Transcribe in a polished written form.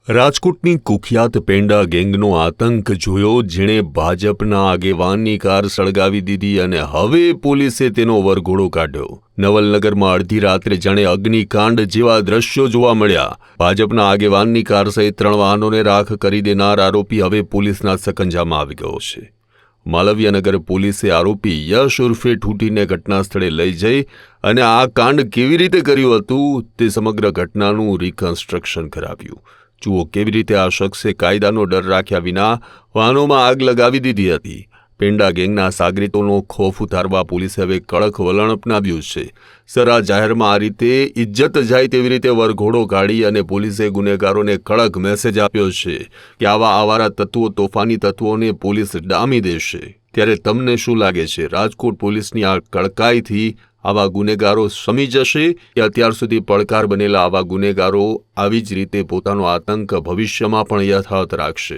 રાજકોટની કુખ્યાત પેંડા ગેંગનો આતંક જોયો, જેણે ભાજપના આગેવાનની કાર સળગાવી દીધી અને હવે પોલીસે તેનો વરઘોડો કાઢ્યો. નવલનગરમાં અડધી રાત્રે જાણે અગ્નિકાંડ જેવા દ્રશ્યો જોવા મળ્યા. ભાજપના આગેવાનની કાર સહિત 3 વાહનોને રાખ કરી દેનાર આરોપી હવે પોલીસના સકંજામાં આવી ગયો છે. માલવીયાનગર પોલીસે આરોપી યશ ઉર્ફે ઠૂઠીને ઘટના સ્થળે લઈ જઈ અને આ કાંડ કેવી રીતે કર્યું હતું તે સમગ્ર ઘટનાનું રિકન્સ્ટ્રક્શન કરાવ્યું. જુઓ કેવી રીતે આ શખ્સે કાયદાનો ડર રાખ્યા વિના વાહનોમાં આગ લગાવી દીધી હતી. પેંડા ગેંગના સાગરીતોનો ખોફ ઉતારવા પોલીસે હવે કડક વલણ અપનાવ્યું છે. સરા જાહેરમાં આ રીતે ઇજ્જત જાય તેવી રીતે વરઘોડો કાઢી અને પોલીસે ગુનેગારોને કડક મેસેજ આપ્યો છે કે આવા આવારા તત્વો, તોફાની તત્વોને પોલીસ ડામી દેશે. ત્યારે તમને શું લાગે છે, રાજકોટ પોલીસની આ કડકાઈથી આવા ગુનેગારો શમી જશે કે અત્યાર સુધી પડકાર બનેલા આવા ગુનેગારો આવી જ રીતે પોતાનો આતંક ભવિષ્યમાં પણ યથાવત રાખશે?